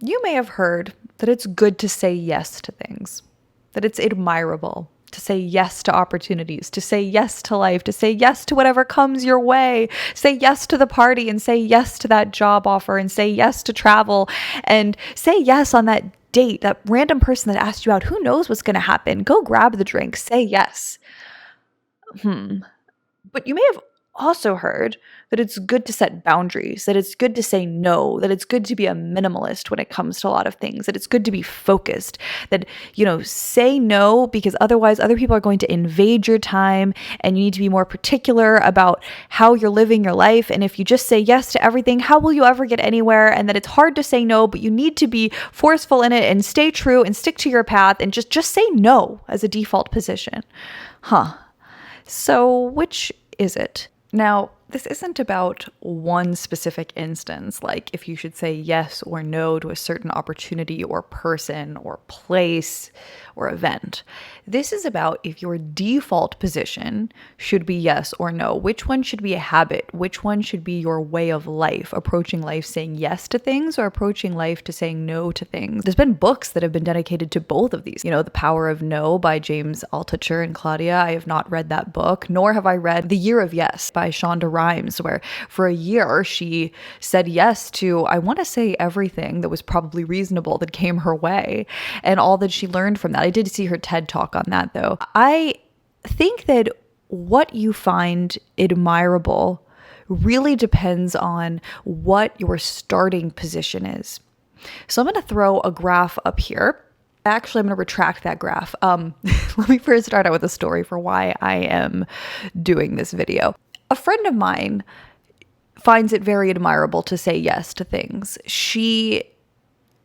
You may have heard that it's good to say yes to things, that it's admirable to say yes to opportunities, to say yes to life, to say yes to whatever comes your way, say yes to the party and say yes to that job offer and say yes to travel and say yes on that date, that random person that asked you out. Who knows what's going to happen? Go grab the drink, say yes. But you may have also heard that it's good to set boundaries, that it's good to say no, that it's good to be a minimalist when it comes to a lot of things, that it's good to be focused, that, say no because otherwise other people are going to invade your time and you need to be more particular about how you're living your life. And if you just say yes to everything, how will you ever get anywhere? And that it's hard to say no, but you need to be forceful in it and stay true and stick to your path and just say no as a default position. So which is it? Now, this isn't about one specific instance, like if you should say yes or no to a certain opportunity or person or place or event. This is about if your default position should be yes or no. Which one should be a habit? Which one should be your way of life? Approaching life saying yes to things or approaching life to saying no to things? There's been books that have been dedicated to both of these. The Power of No by James Altucher and Claudia. I have not read that book, nor have I read The Year of Yes by Shonda Rhimes, where for a year she said yes to, I want to say, everything that was probably reasonable that came her way and all that she learned from that. I did see her TED Talk on that, though. I think that what you find admirable really depends on what your starting position is. So I'm going to throw a graph up here. Actually, I'm going to retract that graph. Let me first start out with a story for why I am doing this video. A friend of mine finds it very admirable to say yes to things. She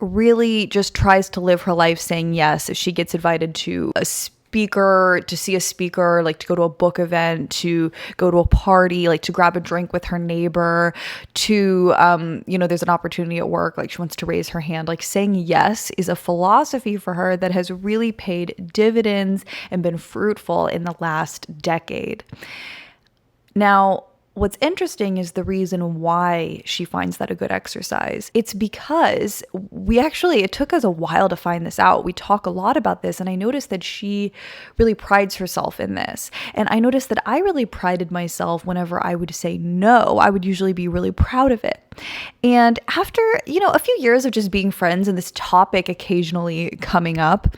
really just tries to live her life saying yes. If she gets invited to a speaker, to see a speaker, like to go to a book event, to go to a party, like to grab a drink with her neighbor, to, there's an opportunity at work, like she wants to raise her hand, like saying yes is a philosophy for her that has really paid dividends and been fruitful in the last decade. Now, what's interesting is the reason why she finds that a good exercise. It's because it took us a while to find this out. We talk a lot about this, and I noticed that she really prides herself in this. And I noticed that I really prided myself whenever I would say no. I would usually be really proud of it. And after, a few years of just being friends and this topic occasionally coming up,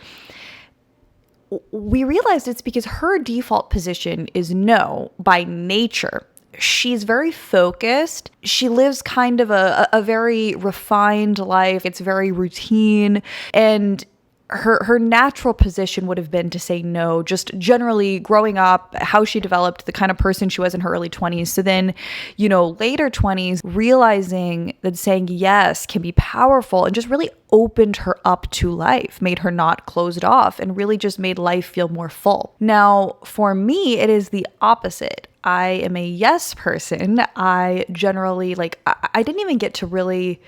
we realized it's because her default position is no by nature. She's very focused. She lives kind of a very refined life. It's very routine. And her natural position would have been to say no, just generally growing up, how she developed, the kind of person she was in her early 20s. So then, later 20s, realizing that saying yes can be powerful and just really opened her up to life, made her not closed off, and really just made life feel more full. Now, for me, it is the opposite. I am a yes person. I generally, I didn't even get to really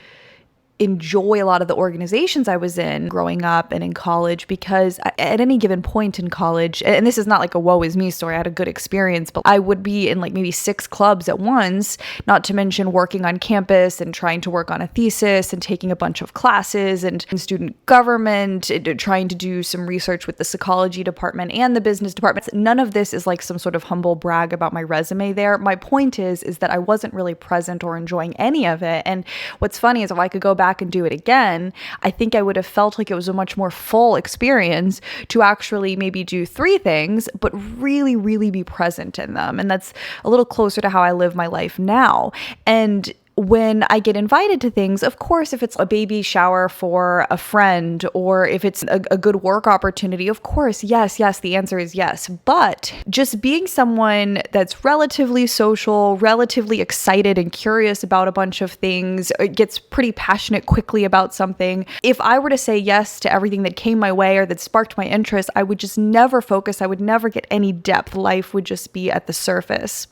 enjoy a lot of the organizations I was in growing up and in college, because at any given point in college, and this is not like a woe is me story, I had a good experience, but I would be in like maybe 6 clubs at once, not to mention working on campus and trying to work on a thesis and taking a bunch of classes and in student government, trying to do some research with the psychology department and the business department. None of this is like some sort of humble brag about my resume there. My point is that I wasn't really present or enjoying any of it. And what's funny is if I could go back and do it again, I think I would have felt like it was a much more full experience to actually maybe do 3 things, but really, really be present in them. And that's a little closer to how I live my life now. And when I get invited to things, of course, if it's a baby shower for a friend or if it's a good work opportunity, of course, yes, the answer is yes. But just being someone that's relatively social, relatively excited and curious about a bunch of things, gets pretty passionate quickly about something. If I were to say yes to everything that came my way or that sparked my interest, I would just never focus. I would never get any depth. Life would just be at the surface.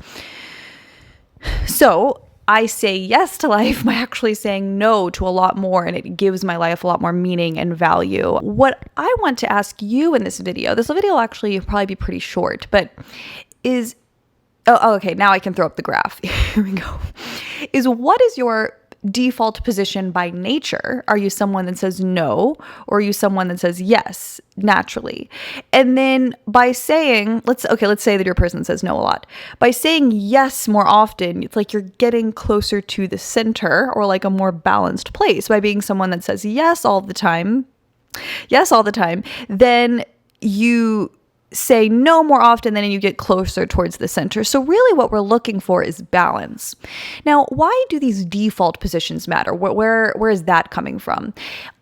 So I say yes to life by actually saying no to a lot more, and it gives my life a lot more meaning and value. What I want to ask you in this video will actually probably be pretty short, but okay, now I can throw up the graph. Here we go. What is your default position by nature? Are you someone that says no, or are you someone that says yes naturally? And then by saying, let's say that your person says no a lot. By saying yes more often, it's like you're getting closer to the center, or like a more balanced place. By being someone that says yes all the time, then you say no more often, then you get closer towards the center. So really what we're looking for is balance. Now, why do these default positions matter? Where is that coming from?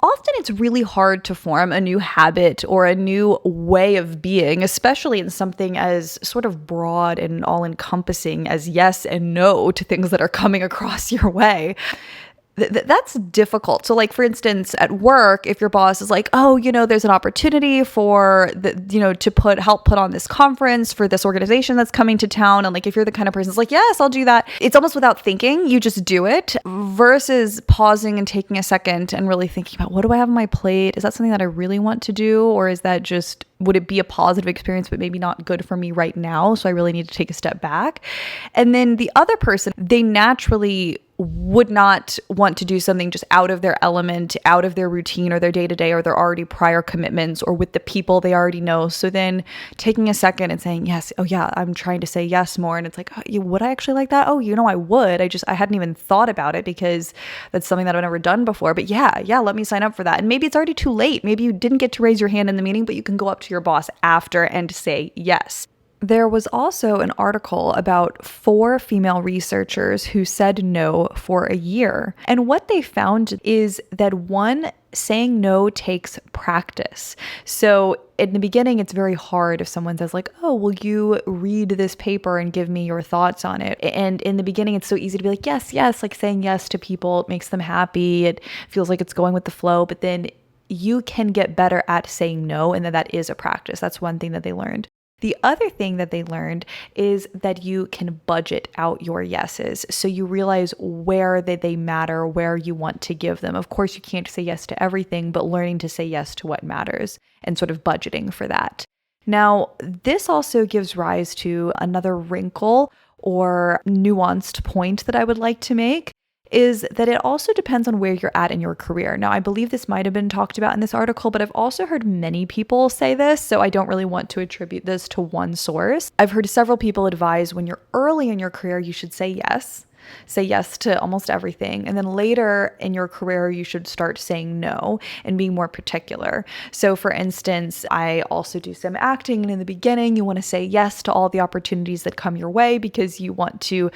Often it's really hard to form a new habit or a new way of being, especially in something as sort of broad and all-encompassing as yes and no to things that are coming across your way. That's difficult. So like, for instance, at work, if your boss is like, oh, there's an opportunity for to help put on this conference for this organization that's coming to town. And like, if you're the kind of person that's like, yes, I'll do that. It's almost without thinking, you just do it, versus pausing and taking a second and really thinking about, what do I have on my plate? Is that something that I really want to do? Or is that just, would it be a positive experience, but maybe not good for me right now? So I really need to take a step back. And then the other person, they naturally would not want to do something just out of their element, out of their routine or their day-to-day or their already prior commitments or with the people they already know. So then taking a second and saying, yes, oh yeah, I'm trying to say yes more. And it's like, oh, would I actually like that? Oh, I would. I hadn't even thought about it because that's something that I've never done before. But yeah, let me sign up for that. And maybe it's already too late. Maybe you didn't get to raise your hand in the meeting, but you can go up to your boss after and say yes. There was also an article about 4 female researchers who said no for a year. And what they found is that saying no takes practice. So in the beginning, it's very hard if someone says like, oh, will you read this paper and give me your thoughts on it? And in the beginning, it's so easy to be like, yes, like saying yes to people, it makes them happy. It feels like it's going with the flow. But then you can get better at saying no. And that is a practice. That's one thing that they learned. The other thing that they learned is that you can budget out your yeses. So you realize where they matter, where you want to give them. Of course, you can't say yes to everything, but learning to say yes to what matters and sort of budgeting for that. Now, this also gives rise to another wrinkle or nuanced point that I would like to make, is that it also depends on where you're at in your career. Now, I believe this might have been talked about in this article, but I've also heard many people say this, so I don't really want to attribute this to one source. I've heard several people advise when you're early in your career, you should say yes. Say yes to almost everything. And then later in your career, you should start saying no and being more particular. So for instance, I also do some acting. And in the beginning, you want to say yes to all the opportunities that come your way because you want to,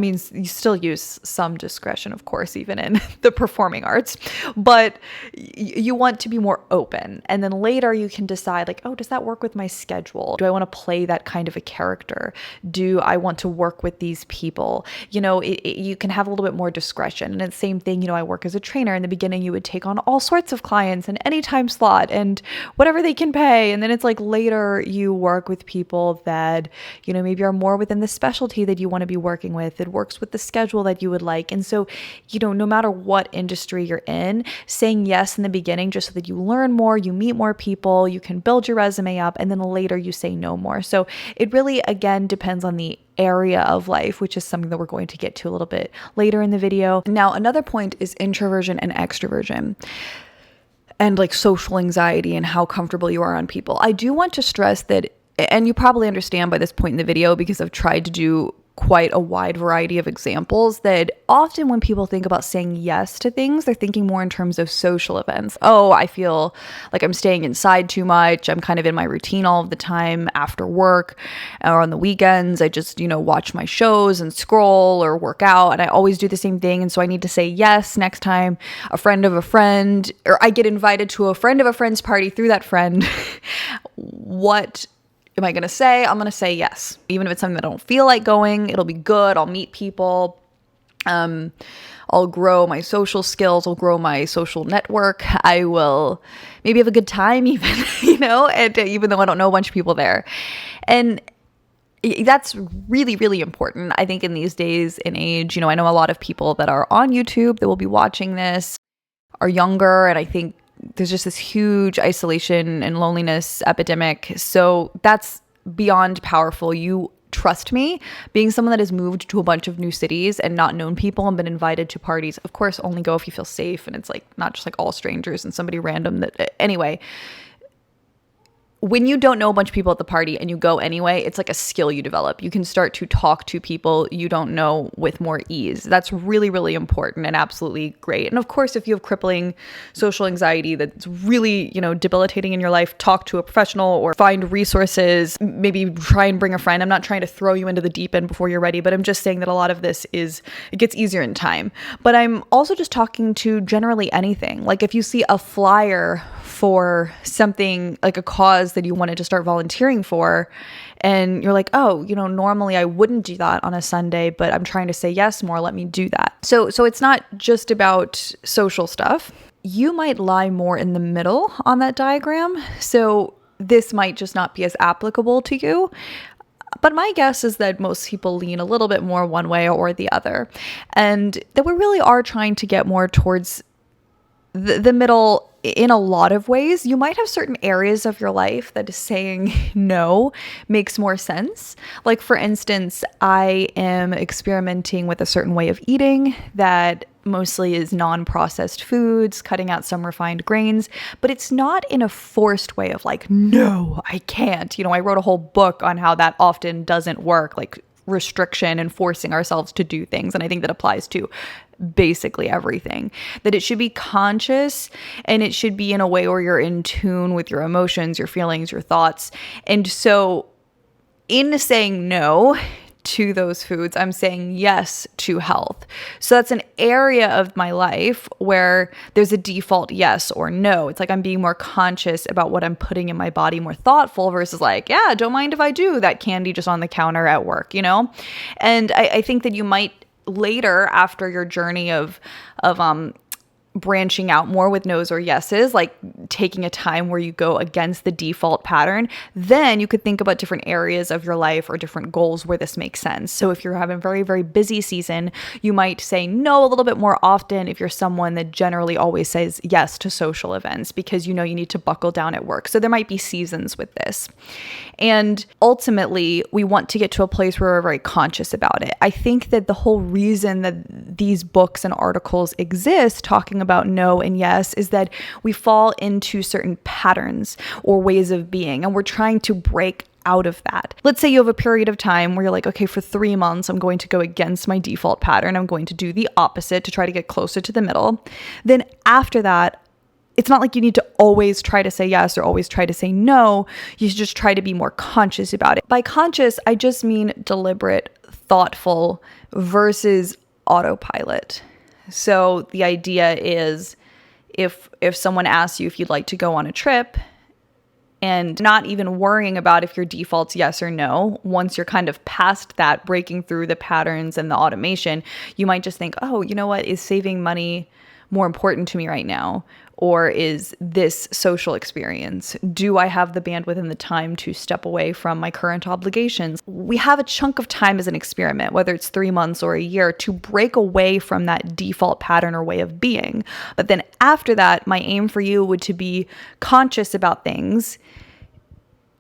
you still use some discretion, of course, even in the performing arts, but you want to be more open. And then later you can decide like, oh, does that work with my schedule? Do I want to play that kind of a character? Do I want to work with these people? You can have a little bit more discretion. And it's the same thing, I work as a trainer. In the beginning, you would take on all sorts of clients in any time slot and whatever they can pay. And then it's like later you work with people that, maybe are more within the specialty that you want to be working with. It works with the schedule that you would like. And so, no matter what industry you're in, saying yes in the beginning just so that you learn more, you meet more people, you can build your resume up, and then later you say no more. So it really, again, depends on the area of life, which is something that we're going to get to a little bit later in the video. Now, another point is introversion and extroversion, and like social anxiety and how comfortable you are on people. I do want to stress that, and you probably understand by this point in the video because I've tried to do quite a wide variety of examples, that often when people think about saying yes to things, they're thinking more in terms of social events. Oh, I feel like I'm staying inside too much. I'm kind of in my routine all of the time after work or on the weekends. I just, watch my shows and scroll or work out, and I always do the same thing. And so I need to say yes next time a friend of a friend, or I get invited to a friend of a friend's party through that friend. What am I going to say? I'm going to say yes. Even if it's something that I don't feel like going, it'll be good. I'll meet people. I'll grow my social skills. I'll grow my social network. I will maybe have a good time even, and even though I don't know a bunch of people there. And that's really, really important. I think in these days and age, I know a lot of people that are on YouTube that will be watching this are younger. And I think there's just this huge isolation and loneliness epidemic. So that's beyond powerful. You trust me, being someone that has moved to a bunch of new cities and not known people and been invited to parties, of course, only go if you feel safe. And it's like not just like all strangers and somebody random that anyway. When you don't know a bunch of people at the party and you go anyway, it's like a skill you develop. You can start to talk to people you don't know with more ease. That's really, really important and absolutely great. And of course, if you have crippling social anxiety that's really, debilitating in your life, talk to a professional or find resources, maybe try and bring a friend. I'm not trying to throw you into the deep end before you're ready, but I'm just saying that a lot of this it gets easier in time. But I'm also just talking to generally anything. Like if you see a flyer for something like a cause that you wanted to start volunteering for, and you're like, oh, normally I wouldn't do that on a Sunday, but I'm trying to say yes more, let me do that. So it's not just about social stuff. You might lie more in the middle on that diagram. So this might just not be as applicable to you. But my guess is that most people lean a little bit more one way or the other. And that we really are trying to get more towards the middle in a lot of ways. You might have certain areas of your life that saying no makes more sense. Like, for instance, I am experimenting with a certain way of eating that mostly is non-processed foods, cutting out some refined grains, but it's not in a forced way of like, no, I can't. I wrote a whole book on how that often doesn't work, like restriction and forcing ourselves to do things. And I think that applies to basically everything, that it should be conscious and it should be in a way where you're in tune with your emotions, your feelings, your thoughts. And so in saying no to those foods, I'm saying yes to health. So that's an area of my life where there's a default yes or no. It's like I'm being more conscious about what I'm putting in my body, more thoughtful versus like, yeah, don't mind if I do that candy just on the counter at work, And I think that you might later, after your journey of branching out more with no's or yeses, like taking a time where you go against the default pattern, then you could think about different areas of your life or different goals where this makes sense. So if you're having a very, very busy season, you might say no a little bit more often if you're someone that generally always says yes to social events because you need to buckle down at work. So there might be seasons with this. And ultimately, we want to get to a place where we're very conscious about it. I think that the whole reason that these books and articles exist talking about no and yes is that we fall into certain patterns or ways of being, and we're trying to break out of that. Let's say you have a period of time where you're like, okay, for 3 months, I'm going to go against my default pattern. I'm going to do the opposite to try to get closer to the middle. Then after that, it's not like you need to always try to say yes or always try to say no. You should just try to be more conscious about it. By conscious, I just mean deliberate, thoughtful versus autopilot. So the idea is if someone asks you if you'd like to go on a trip and not even worrying about if your default's yes or no, once you're kind of past that, breaking through the patterns and the automation, you might just think, oh, you know what, is saving money more important to me right now? Or is this social experience? Do I have the bandwidth and the time to step away from my current obligations? We have a chunk of time as an experiment, whether it's 3 months or a year, to break away from that default pattern or way of being. But then after that, my aim for you would to be conscious about things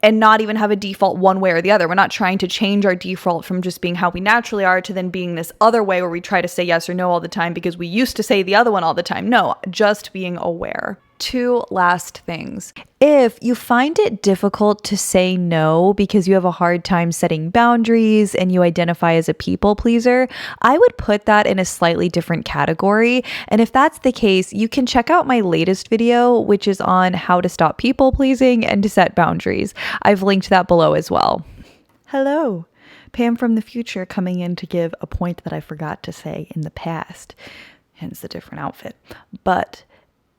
and not even have a default one way or the other. We're not trying to change our default from just being how we naturally are to then being this other way where we try to say yes or no all the time because we used to say the other one all the time. No, just being aware. 2 last things. If you find it difficult to say no because you have a hard time setting boundaries and you identify as a people pleaser, I would put that in a slightly different category. And if that's the case, you can check out my latest video, which is on how to stop people pleasing and to set boundaries. I've linked that below as well. Hello, Pam from the future coming in to give a point that I forgot to say in the past, hence the different outfit. But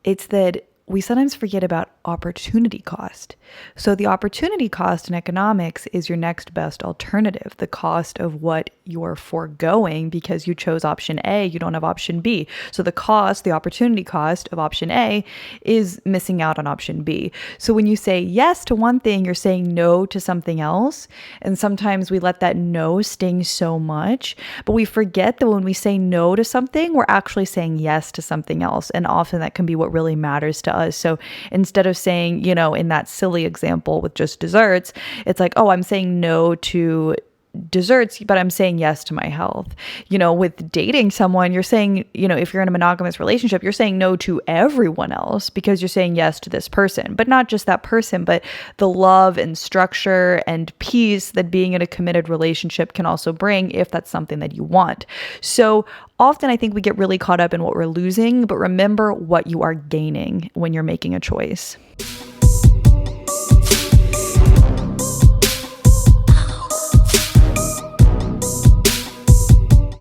it's that we sometimes forget about opportunity cost. So the opportunity cost in economics is your next best alternative, the cost of what you're foregoing because you chose option A, you don't have option B. So the cost, the opportunity cost of option A is missing out on option B. So when you say yes to one thing, you're saying no to something else. And sometimes we let that no sting so much, but we forget that when we say no to something, we're actually saying yes to something else. And often that can be what really matters to us. So instead of saying, in that silly example with just desserts, it's like, oh, I'm saying no to desserts, but I'm saying yes to my health. With dating someone, you're saying, if you're in a monogamous relationship, you're saying no to everyone else because you're saying yes to this person, but not just that person, but the love and structure and peace that being in a committed relationship can also bring if that's something that you want. So often I think we get really caught up in what we're losing, but remember what you are gaining when you're making a choice.